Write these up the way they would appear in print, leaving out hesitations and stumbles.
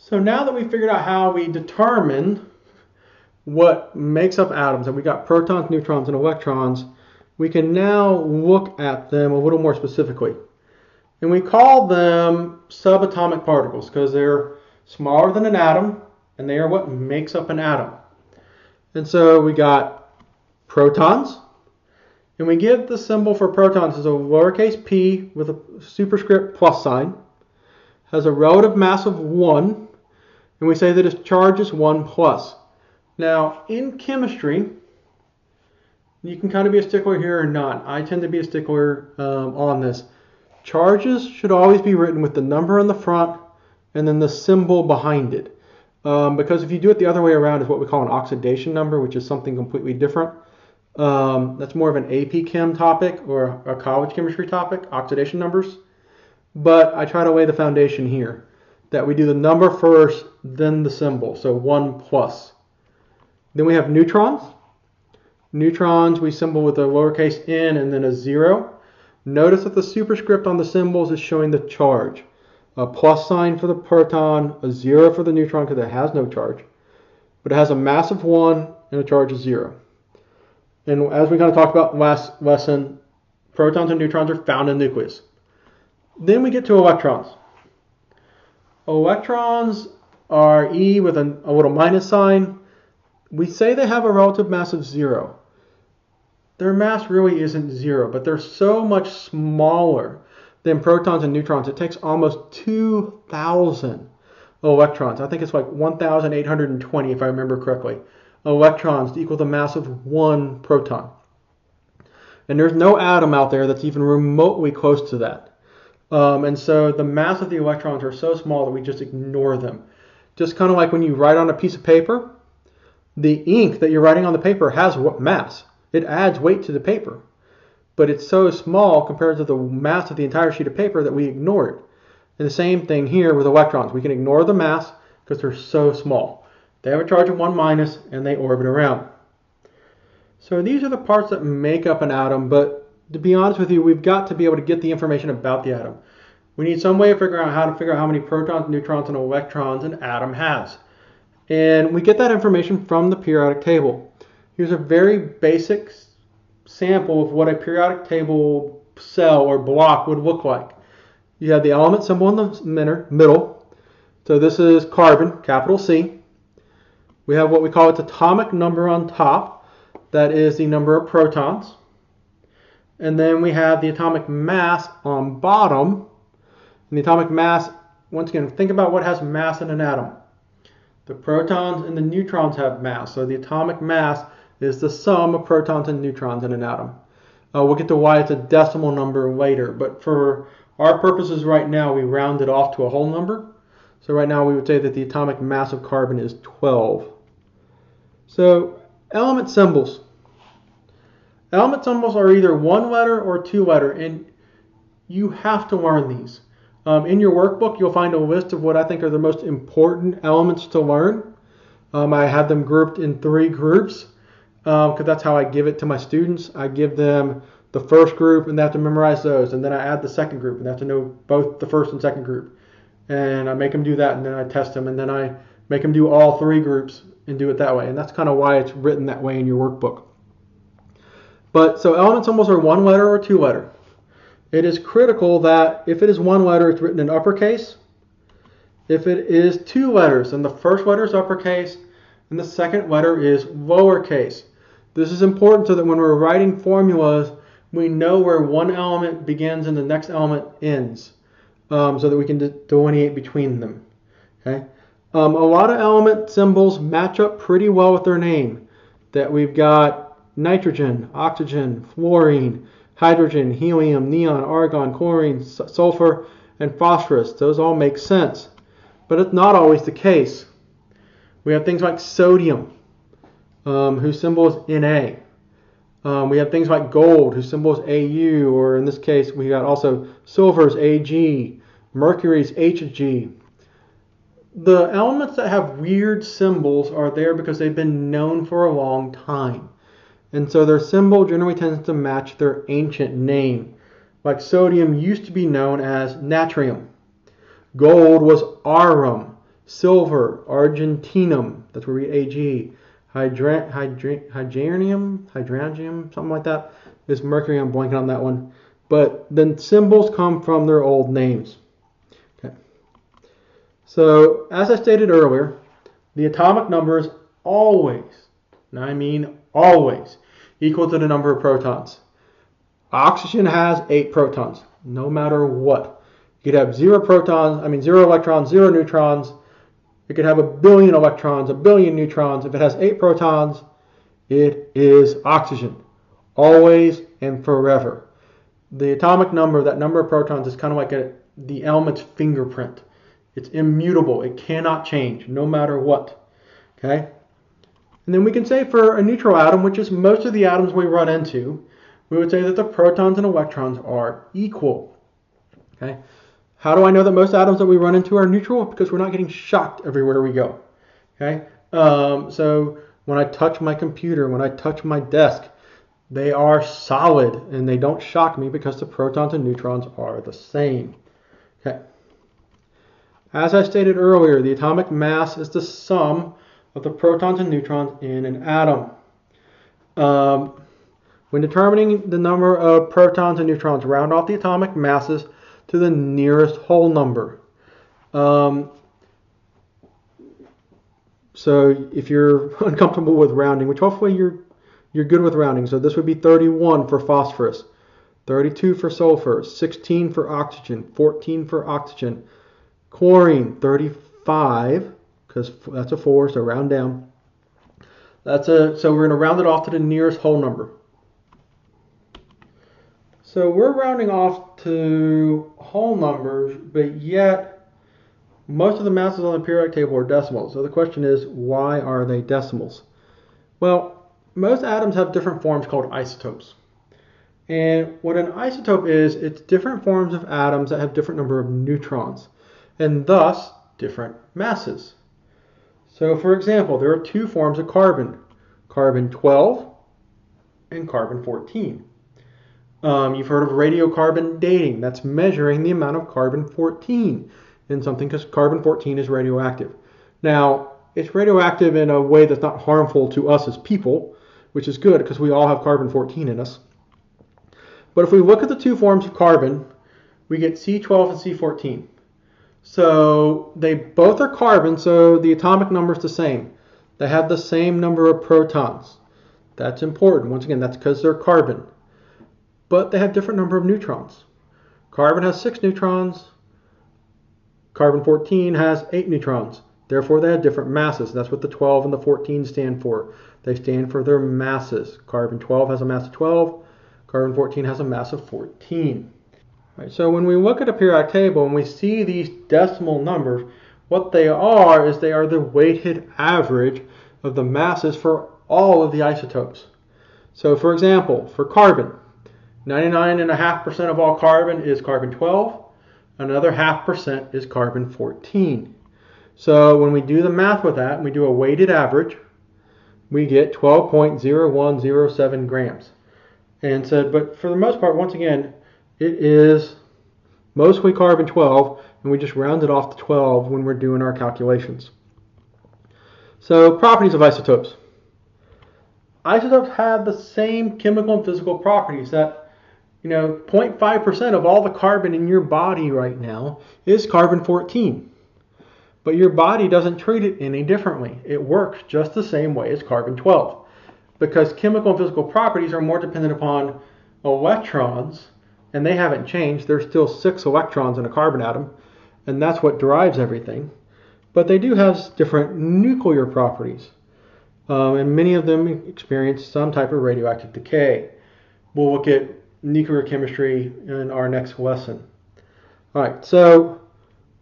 So now that we figured out how we determine what makes up atoms, and we got protons, neutrons, and electrons, we can now look at them a little more specifically. And we call them subatomic particles because they're smaller than an atom, and they are what makes up an atom. And so we got protons, and we give the symbol for protons as a lowercase p with a superscript plus sign, has a relative mass of 1, and we say that its charge is 1 plus. Now, in chemistry, you can kind of be a stickler here or not. I tend to be a stickler on this. Charges should always be written with the number on the front and then the symbol behind it. Because if you do it the other way around, it's what we call an oxidation number, which is something completely different. That's more of an AP Chem topic or a college chemistry topic, oxidation numbers. But I try to lay the foundation here, that we do the number first, then the symbol, so 1 plus. Then we have neutrons. Neutrons we symbol with a lowercase n and then a 0. Notice that the superscript on the symbols is showing the charge. A plus sign for the proton, a 0 for the neutron because it has no charge. But it has a mass of 1 and a charge of 0. And as we kind of talked about last lesson, protons and neutrons are found in the nucleus. Then we get to electrons. Electrons are E with a little minus sign. We say they have a relative mass of 0. Their mass really isn't 0, but they're so much smaller than protons and neutrons. It takes almost 2,000 electrons. I think it's like 1,820 if I remember correctly. Electrons to equal the mass of 1 proton. And there's no atom out there that's even remotely close to that. And so the mass of the electrons are so small that we just ignore them. Just kind of like when you write on a piece of paper, the ink that you're writing on the paper has what mass? It adds weight to the paper. But it's so small compared to the mass of the entire sheet of paper that we ignore it. And the same thing here with electrons. We can ignore the mass because they're so small. They have a charge of 1 minus and they orbit around. So these are the parts that make up an atom, but to be honest with you, we've got to be able to get the information about the atom. We need some way of figuring out how many protons, neutrons, and electrons an atom has. And we get that information from the periodic table. Here's a very basic sample of what a periodic table cell or block would look like. You have the element symbol in the middle. So this is carbon, capital C. We have what we call its atomic number on top. That is the number of protons. And then we have the atomic mass on bottom. And the atomic mass, once again, think about what has mass in an atom. The protons and the neutrons have mass. So the atomic mass is the sum of protons and neutrons in an atom. We'll get to why it's a decimal number later. But for our purposes right now, we round it off to a whole number. So right now we would say that the atomic mass of carbon is 12. So element symbols. Element symbols are either 1 letter or 2 letter, and you have to learn these. In your workbook, you'll find a list of what I think are the most important elements to learn. I have them grouped in 3 groups because that's how I give it to my students. I give them the first group, and they have to memorize those, and then I add the second group, and they have to know both the first and second group. And I make them do that, and then I test them, and then I make them do all 3 groups and do it that way. And that's kind of why it's written that way in your workbook. But so element symbols are 1 letter or 2 letter. It is critical that if it is 1 letter, it's written in uppercase. If it is 2 letters, then the first letter is uppercase and the second letter is lowercase. This is important so that when we're writing formulas, we know where one element begins and the next element ends, so that we can delineate between them. Okay? A lot of element symbols match up pretty well with their name. That we've got nitrogen, oxygen, fluorine, hydrogen, helium, neon, argon, chlorine, sulfur, and phosphorus. Those all make sense. But it's not always the case. We have things like sodium, whose symbol is Na. We have things like gold, whose symbol is Au, or in this case, we got also silver's Ag, mercury's Hg. The elements that have weird symbols are there because they've been known for a long time. And so their symbol generally tends to match their ancient name. Like sodium used to be known as natrium. Gold was aurum. Silver, argentinum, that's where we get Ag. Hydranium, something like that, is mercury. I'm blanking on that one. But then symbols come from their old names. Okay. So as I stated earlier, the atomic number is always, and I mean always, equal to the number of protons. Oxygen has 8 protons, no matter what. You could have 0 electrons, 0 neutrons. It could have 1 billion electrons, 1 billion neutrons. If it has 8 protons, it is oxygen. Always and forever. The atomic number, that number of protons, is kind of like the element's fingerprint. It's immutable. It cannot change, no matter what. Okay? And then we can say for a neutral atom, which is most of the atoms we run into, we would say that the protons and electrons are equal. Okay? How do I know that most atoms that we run into are neutral? Because we're not getting shocked everywhere we go. Okay? So when I touch my computer, when I touch my desk, they are solid and they don't shock me because the protons and neutrons are the same. Okay. As I stated earlier, the atomic mass is the sum of the protons and neutrons in an atom. When determining the number of protons and neutrons, round off the atomic masses to the nearest whole number. So if you're uncomfortable with rounding, which hopefully you're good with rounding, so this would be 31 for phosphorus, 32 for sulfur, 16 for oxygen, 14 for oxygen, chlorine 35, because that's a 4, so round down. So we're going to round it off to the nearest whole number. So we're rounding off to whole numbers, but yet most of the masses on the periodic table are decimals. So the question is, why are they decimals? Well, most atoms have different forms called isotopes. And what an isotope is, it's different forms of atoms that have different number of neutrons, and thus different masses. So for example, there are 2 forms of carbon, carbon-12 and carbon-14. You've heard of radiocarbon dating. That's measuring the amount of carbon-14 in something, because carbon-14 is radioactive. Now, it's radioactive in a way that's not harmful to us as people, which is good because we all have carbon-14 in us. But if we look at the 2 forms of carbon, we get C12 and C14. So they both are carbon, so the atomic number is the same. They have the same number of protons. That's important. Once again, that's because they're carbon. But they have different number of neutrons. Carbon has 6 neutrons. Carbon-14 has 8 neutrons. Therefore, they have different masses. That's what the 12 and the 14 stand for. They stand for their masses. Carbon-12 has a mass of 12. Carbon-14 has a mass of 14. Right, so when we look at a periodic table and we see these decimal numbers, what they are is they are the weighted average of the masses for all of the isotopes. So for example, for carbon, 99.5% of all carbon is carbon-12. Another 0.5% is carbon-14. So when we do the math with that and we do a weighted average, we get 12.0107 grams. And so, but for the most part, once again, it is mostly carbon-12, and we just round it off to 12 when we're doing our calculations. So properties of isotopes. Isotopes have the same chemical and physical properties that, 0.5% of all the carbon in your body right now is carbon-14. But your body doesn't treat it any differently. It works just the same way as carbon-12. Because chemical and physical properties are more dependent upon electrons, and they haven't changed. There's still 6 electrons in a carbon atom, and that's what drives everything. But they do have different nuclear properties, and many of them experience some type of radioactive decay. We'll look at nuclear chemistry in our next lesson. All right, so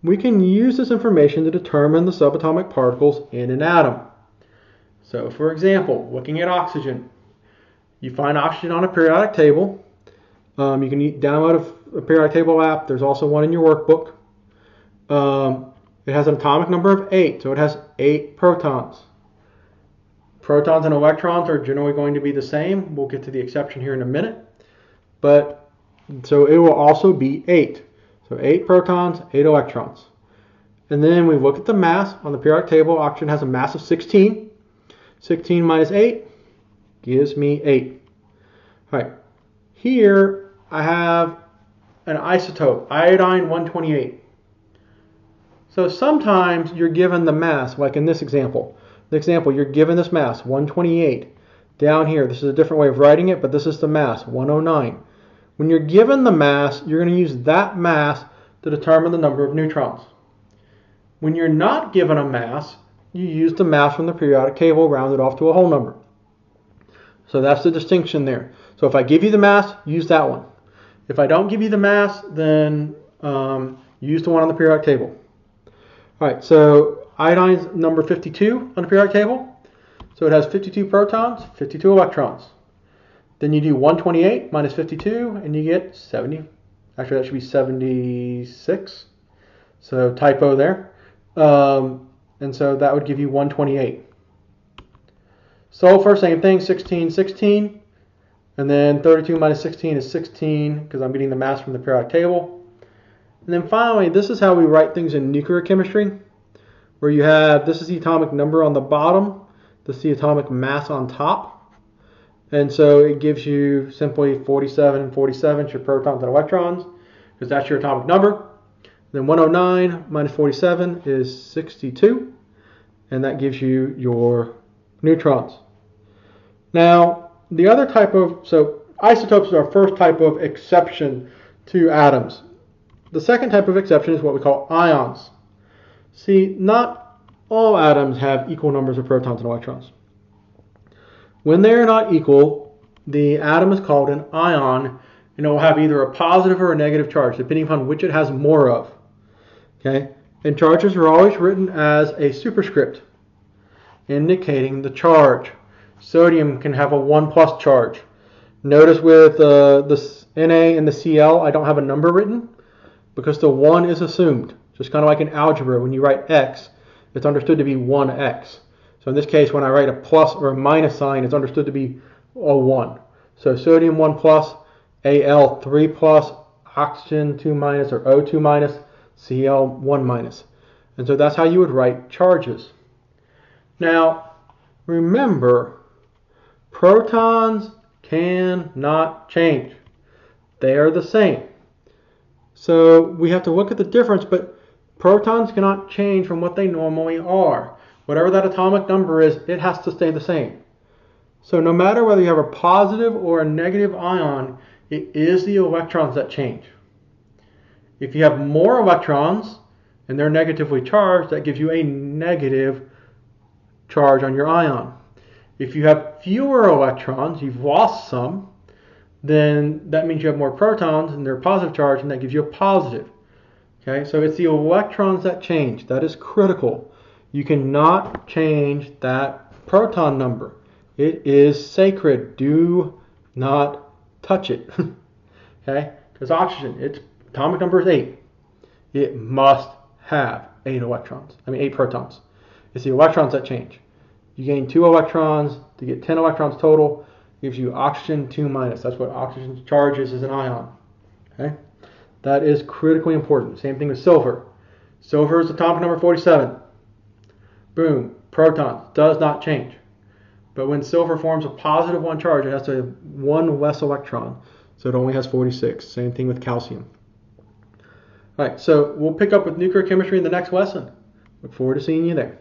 we can use this information to determine the subatomic particles in an atom. So for example, looking at oxygen, you find oxygen on a periodic table. You can download a periodic table app. There's also one in your workbook. It has an atomic number of 8, so it has 8 protons. Protons and electrons are generally going to be the same. We'll get to the exception here in a minute. But so it will also be 8. So 8 protons, 8 electrons. And then we look at the mass on the periodic table. Oxygen has a mass of 16. 16 minus 8 gives me 8. All right. Here I have an isotope, iodine 128. So sometimes you're given the mass, like in this example. The example, you're given this mass, 128. Down here, this is a different way of writing it, but this is the mass, 109. When you're given the mass, you're going to use that mass to determine the number of neutrons. When you're not given a mass, you use the mass from the periodic table rounded off to a whole number. So that's the distinction there. So if I give you the mass, use that one. If I don't give you the mass, then use the one on the periodic table. All right, so iodine's number 52 on the periodic table. So it has 52 protons, 52 electrons. Then you do 128 minus 52, and you get 70. Actually, that should be 76. So typo there. And so that would give you 128. Sulfur, same thing, 16, 16. And then 32 minus 16 is 16, because I'm getting the mass from the periodic table. And then finally, this is how we write things in nuclear chemistry, where you have, this is the atomic number on the bottom, this is the atomic mass on top. And so it gives you simply 47 and 47, your protons and electrons, because that's your atomic number. Then 109 minus 47 is 62, and that gives you your neutrons. Now, the other type of, so isotopes are our first type of exception to atoms. The second type of exception is what we call ions. See, not all atoms have equal numbers of protons and electrons. When they're not equal, the atom is called an ion, and it will have either a positive or a negative charge, depending upon which it has more of. Okay? And charges are always written as a superscript, indicating the charge. Sodium can have a 1+ charge. Notice with the Na and the Cl, I don't have a number written, because the 1 is assumed. Just kind of like in algebra, when you write x, it's understood to be 1x. So in this case, when I write a plus or a minus sign, it's understood to be a 1. So sodium 1+, Al 3+, oxygen 2- or O2-, Cl 1-. And so that's how you would write charges. Now, remember, protons cannot change. They are the same. So we have to look at the difference, but protons cannot change from what they normally are. Whatever that atomic number is, it has to stay the same. So no matter whether you have a positive or a negative ion, it is the electrons that change. If you have more electrons and they're negatively charged, that gives you a negative charge on your ion. If you have fewer electrons, you've lost some, then that means you have more protons and they're positive charge, and that gives you a positive. Okay, so it's the electrons that change. That is critical. You cannot change that proton number. It is sacred. Do not touch it. Okay, because oxygen, its atomic number is 8. It must have 8 protons. It's the electrons that change. You gain 2 electrons to get 10 electrons total. Gives you oxygen 2-. That's what oxygen's charge is as an ion. Okay, that is critically important. Same thing with silver. Silver is atomic number 47. Boom, protons, does not change. But when silver forms a positive 1 charge, it has to have 1 less electron. So it only has 46. Same thing with calcium. All right, so we'll pick up with nuclear chemistry in the next lesson. Look forward to seeing you there.